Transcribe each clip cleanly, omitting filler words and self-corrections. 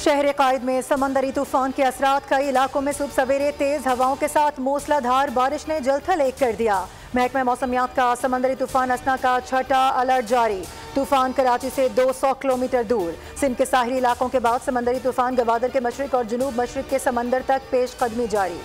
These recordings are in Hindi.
शहर कायद में समंदरी तूफान के असरात कई इलाकों में सुबह सवेरे तेज हवाओं के साथ मूसलाधार बारिश ने जलथल एक कर दिया। महकमा मौसमियात का समंदरी तूफान असना का छठा अलर्ट जारी। तूफान कराची से 200 किलोमीटर दूर। सिंध के साहिली इलाकों के बाद समंदरी तूफान गवादर के मशरिक और जुनूब मशरिक के समंदर तक पेश कदमी जारी।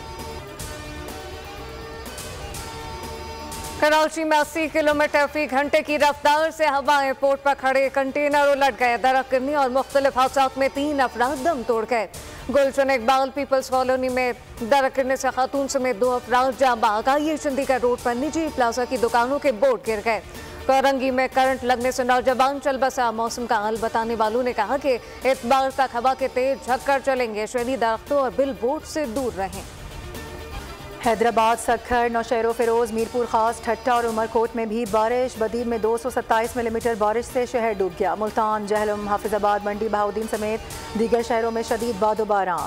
कराची में 80 किलोमीटर फी घंटे की रफ्तार से हवाएं पोर्ट पर खड़े कंटेनर उलट गए। दरख्त गिरने और मुख्तलिफ हादसात में 3 अफराद दम तोड़ गए। गुलशन इकबाल पीपल्स कॉलोनी में दरख्त गिरने से खातून समेत 2 अफराद जाँ बहक। ये चंडीगढ़ रोड पर निजी प्लाजा की दुकानों के बोर्ड गिर गए। कोरंगी में करंट लगने से नौजवान चल बसा। मौसम का हाल बताने वालों ने कहा कि इतवार तक हवा के तेज झक्कर चलेंगे। शहरी दरख्तों और बिल बोर्ड से दूर रहें। हैदराबाद, सखर, नौशहरो, फिरोज, मीरपुर खास, ठट्टा और उमरकोट में भी बारिश। बदीर में 227 मिलीमीटर बारिश से शहर डूब गया। मुल्तान, जहलम, हाफिजाबाद, मंडी, बहाउद्दीन समेत दीगर शहरों में शदीद बादोबारा।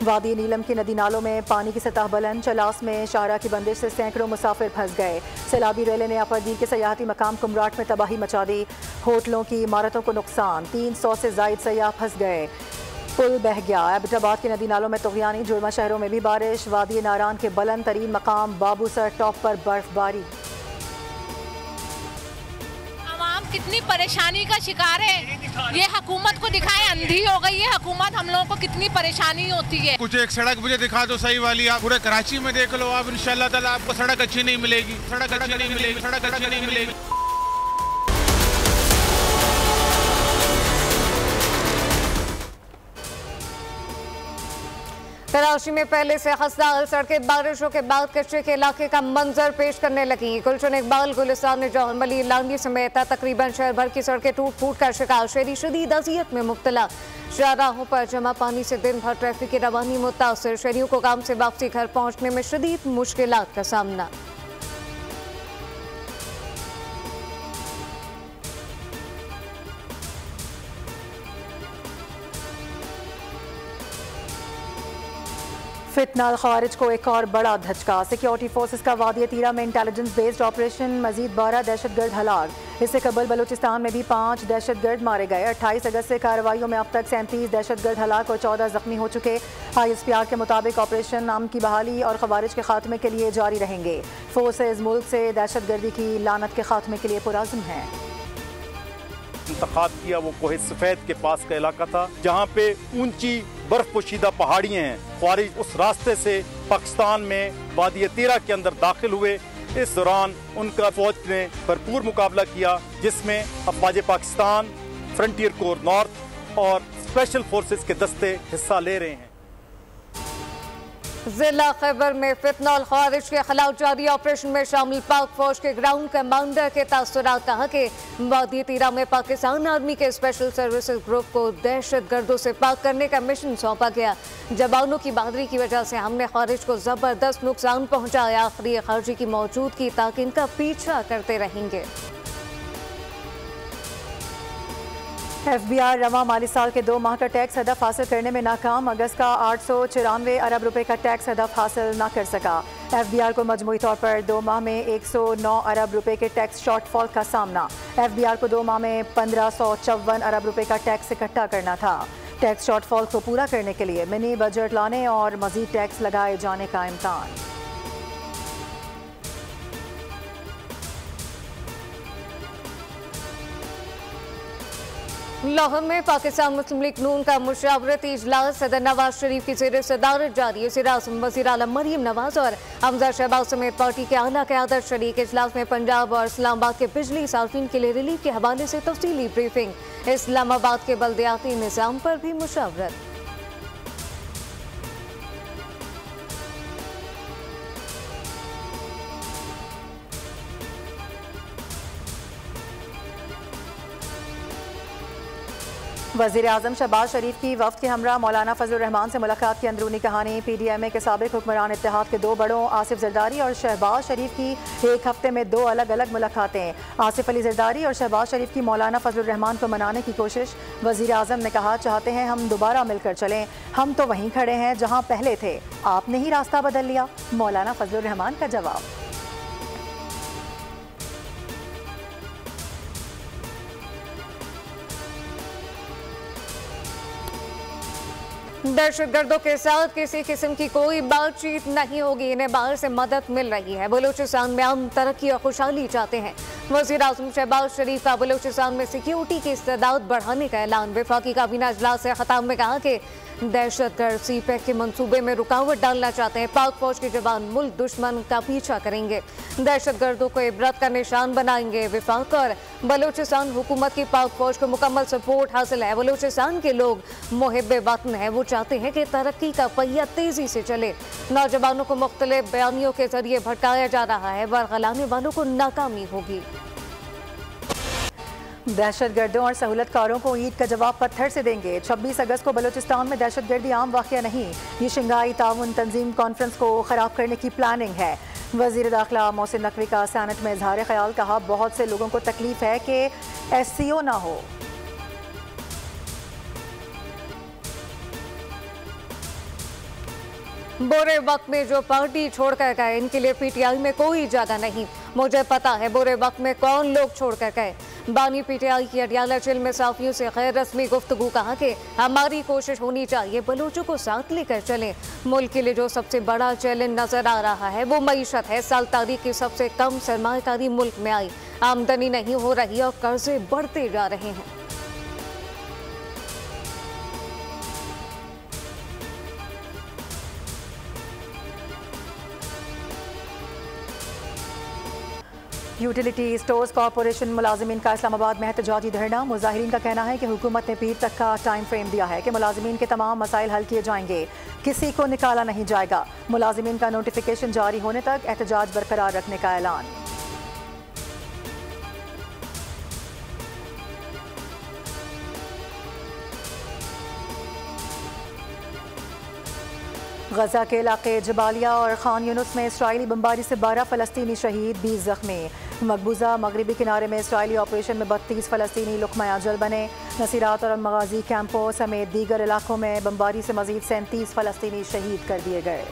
वादी नीलम की नदी नालों में पानी की सतह बुलंद। चलास में शाहरा की बंदिश से सैकड़ों मुसाफिर फंस गए। सैलाबी रेले ने अफरदीर के सयाहती मकाम कुमराट में तबाही मचा दी। होटलों की इमारतों को नुकसान। 300 से जायद सयाह फंस गए। पुल बह गया। एबटाबाद के नदी नालों में तुगयानी। जुर्मा शहरों में भी बारिश। वादी नारान के बुलंद तरीन मकाम बाबूसर टॉप पर बर्फबारी। आवाम कितनी परेशानी का शिकार है। ये हुकूमत को दिखाए अंधी हो गई है हुकूमत। हम लोगों को कितनी परेशानी होती है। कुछ एक सड़क मुझे दिखा दो सही वाली। आप पूरे कराची में देख लो आप, इंशाल्लाह ताला आपको सड़क अच्छी नहीं मिलेगी। सड़क अच्छी नहीं मिलेगी। सड़क अच्छी नहीं मिलेगी। कराची में पहले से खस्ता सड़कें बारिशों के बाद कचरे के इलाके का मंजर पेश करने लगी। गुलशन इकबाल, गुलिस्तान, जौहर मली, लांगी समेत तकरीबन शहर भर की सड़कें टूट फूट कर शिकार। शहरी शदीद अजियत में मुब्तला। शाहराहों पर जमा पानी से दिन भर ट्रैफिक की रवानी मुतासर। शहरियों को काम से वापसी घर पहुंचने में शदीद मुश्किलात का सामना। फितनाल खवारिज को एक और बड़ा धचका। सिक्योरिटी फोर्सेस का वादी तीरा में इंटेलिजेंस बेस्ड ऑपरेशन। मजीद 12 दहशतगर्द हलाक। इससे कबल बलूचिस्तान में भी 5 दहशतगर्द मारे गए। 28 अगस्त से कार्रवाइयों में अब तक 37 दहशतगर्द हलाक और 14 जख्मी हो चुके। ISPR के मुताबिक ऑपरेशन अमन की बहाली और खवारिज के खात्मे के लिए जारी रहेंगे। फोर्सेज मुल्क से दहशतगर्दी की लानत के खात्मे के लिए पुरअज़्म हैं। इंतखाब किया वो कोहे सफेद के पास का इलाका था जहाँ पे ऊंची बर्फ पोशीदा पहाड़ियाँ हैं। ख्वारिज उस रास्ते से पाकिस्तान में वादी तीरा के अंदर दाखिल हुए। इस दौरान उनका फौज ने भरपूर मुकाबला किया जिसमें अफवाज पाकिस्तान, फ्रंटियर कोर नॉर्थ और स्पेशल फोर्सेस के दस्ते हिस्सा ले रहे हैं। जिला खैबर में फितनाल ख्वारिज के खिलाफ जारी ऑपरेशन में शामिल पाक फौज के ग्राउंड कमांडर के तासुरात। कहा कि वादी तीरा में पाकिस्तान आर्मी के स्पेशल सर्विसेज ग्रुप को दहशत गर्दों से पाक करने का मिशन सौंपा गया। जवानों की बहादुरी की वजह से हमने ख्वारिज को जबरदस्त नुकसान पहुंचाया। आखिरी खारजी की मौजूदगी तक इनका पीछा करते रहेंगे। FBI रवा माली साल के 2 माह का टैक्स हदफ हासिल करने में नाकाम। अगस्त का 894 अरब रुपए का टैक्स हदफ हासिल न कर सका। FBI को मजमूई तौर पर 2 माह में 109 अरब रुपए के टैक्स शॉर्टफॉल का सामना। FBI को 2 माह में 1554 अरब रुपए का टैक्स इकट्ठा करना था। टैक्स शॉर्टफॉल को पूरा करने के लिए मिनी बजट लाने और मजीद टैक्स लगाए जाने का इम्कान। लाहौर में पाकिस्तान मुस्लिम लीग नून का मुशावरती इजलास सदर नवाज शरीफ की ज़ेर सदारत जारी। वज़ीर-ए-आज़म वज़ीर आलम मरीम नवाज और हमजा शहबाज समेत पार्टी के आला क़यादत शरीक। इजलास में पंजाब और इस्लामाबाद के बिजली सार्फिन के लिए रिलीफ के हवाले से तफसीली ब्रीफिंग। इस्लामाबाद के बल्दियाती निज़ाम पर भी मुशावरत। वज़ीर-ए-आज़म शहबाज शरीफ की वफ़द के हमरा मौलाना फजलुर रहमान से मुलाकात की अंदरूनी कहानी। PDMA के साबिक हुक्मरान इत्तेहाद के 2 बड़ों आसिफ जरदारी और शहबाज शरीफ की एक हफ्ते में 2 अलग अलग मुलाकातें। आसिफ अली जरदारी और शहबाज शरीफ की मौलाना फजलुर रहमान को मनाने की कोशिश। वज़ीर-ए-आज़म ने कहा, चाहते हैं हम दोबारा मिलकर चलें। हम तो वहीं खड़े हैं जहाँ पहले थे, आपने ही रास्ता बदल लिया। मौलाना फजलुर रहमान का जवाब। दहशतगर्दों के साथ किसी किस्म की कोई बातचीत नहीं होगी, इन्हें बाहर से मदद मिल रही है। बलूचिस्तान में हम तरक्की और खुशहाली चाहते हैं। वज़ीर आज़म शहबाज शरीफ का बलूचिस्तान में सिक्योरिटी की इस्तेदाद बढ़ाने का ऐलान। वफाकी काबीना इजलास से खिताब में कहा कि दहशतगर्द सीपैक के मंसूबे में रुकावट डालना चाहते हैं। पाक फौज के जवान मुल्क दुश्मन का पीछा करेंगे, दहशतगर्दों को इबरत का निशान बनाएंगे। वफाक और बलूचिस्तान हुकूमत की पाक फौज को मुकम्मल सपोर्ट हासिल है। बलूचिस्तान के लोग मुहिब्बे वतन है, वो चाहते हैं कि तरक्की का पहिया तेजी से चले। नौजवानों को मुख्तलिफ बयानियों के जरिए भटकाया जा रहा है, बरगलाने वालों को नाकामी होगी। दहशतगर्दों और सहूलतकारों को ईद का जवाब पत्थर से देंगे। 26 अगस्त को बलूचिस्तान में दहशतगर्दी आम वाक़या नहीं, ये शंघाई ताउन तंजीम कॉन्फ्रेंस को ख़राब करने की प्लानिंग है। वज़ीर दाखिला मोहसिन नकवी का सैनेट में इजहार ख्याल, कहा बहुत से लोगों को तकलीफ है कि SCO ना हो। बुरे वक्त में जो पार्टी छोड़कर गए, इनके लिए PTI में कोई जगह नहीं। मुझे पता है बुरे वक्त में कौन लोग छोड़कर गए। बानी PTI की अडियाला जेल में साफियों से गैर रस्मी गुफ्तगू, कहा कि हमारी कोशिश होनी चाहिए बलूचों को साथ लेकर चलें। मुल्क के लिए जो सबसे बड़ा चैलेंज नजर आ रहा है वो मईशत है। साल तारीख की सबसे कम सरमायाकारी मुल्क में आई, आमदनी नहीं हो रही और कर्जे बढ़ते जा रहे हैं। यूटिलिटी स्टोर्स कॉरपोरेशन मुलाजिमीन का इस्लामाबाद में एहतजाजी धरना। मुजाहिरीन का कहना है कि हुकूमत ने पीर तक का टाइम फ्रेम दिया है कि मुलाजिमीन के तमाम मसाइल हल किए जाएंगे, किसी को निकाला नहीं जाएगा। मुलाजिमीन का नोटिफिकेशन जारी होने तक एहतजाज बरकरार रखने का ऐलान। गजा के इलाके जबालिया और खान यूनुस में इसराइली बमबारी से 12 फ़लस्तीनी शहीद, 20 जख्मी। मकबूजा मगरबी किनारे में इसराइली ऑपरेशन में 32 फ़लस्तीनी लुक़मा अजल बने। नसीरात और मगाजी कैंपों समेत दीगर इलाकों में बमबारी से मजीद 37 फ़लस्तीनी शहीद कर दिए गए।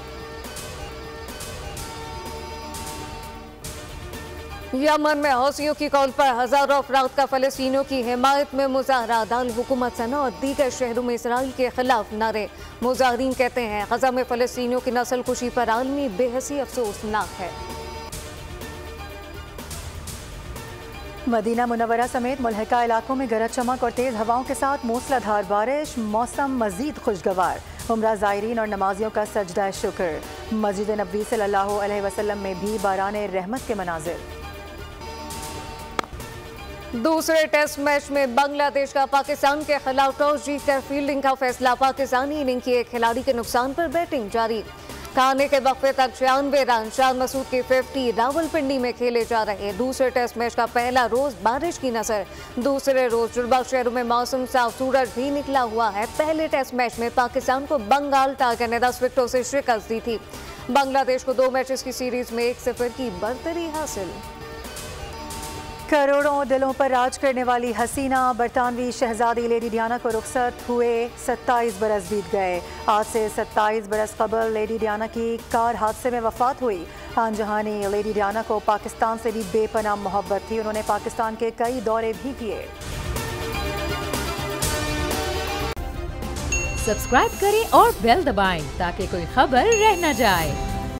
यमन में हौसियों की कॉल पर हजारों अफराद का फ़लस्तीनियों की हिमायत में मुजाहरा। दाल हुकूमत सना और दीगर शहरों में इसराइल के खिलाफ नारे। मुजाहरीन कहते हैं गजा में फ़लस्तीनियों की नस्ल कुशी पर आलमी बेहसी अफसोसनाक है। मदीना मुनव्वरा समेत मुल्हिका इलाकों में गरज चमक और तेज़ हवाओं के साथ मूसलाधार बारिश, मौसम मजीद खुशगवार। उम्रा ज़ायरीन और नमाजियों का सजदा शुक्र। मस्जिद नबवी सल्लल्लाहु अलैहि वसल्लम में भी बारान रहमत के मनाजिर। दूसरे टेस्ट मैच में बांग्लादेश का पाकिस्तान के खिलाफ टॉस जीतकर फील्डिंग का फैसला। पाकिस्तानी इनिंग के एक खिलाड़ी के नुकसान पर बैटिंग जारी। खाने के वक्फे तक 96 रन। शाद मसूद के 50 रावलपिंडी में खेले जा रहे दूसरे टेस्ट मैच का पहला रोज बारिश की नजर। दूसरे रोज जुड़वा शहरों में मौसम साफ, सूरज भी निकला हुआ है। पहले टेस्ट मैच में पाकिस्तान को बंगाल टाइगर ने 10 विकेटों से शिकस्त दी थी। बांग्लादेश को 2 मैचेस की सीरीज में 1-0 की बढ़तरी हासिल। करोड़ों दिलों पर राज करने वाली हसीना बरतानवी शहजादी लेडी डियाना को रुखसत हुए 27 बरस बीत गए। आज से 27 बरस कबल लेडी डियाना की कार हादसे में वफात हुई। आनजहानी लेडी डियाना को पाकिस्तान से भी बेपनाह मोहब्बत थी। उन्होंने पाकिस्तान के कई दौरे भी किए। सब्सक्राइब करें और बेल दबाएं ताकि कोई खबर रह न जाए।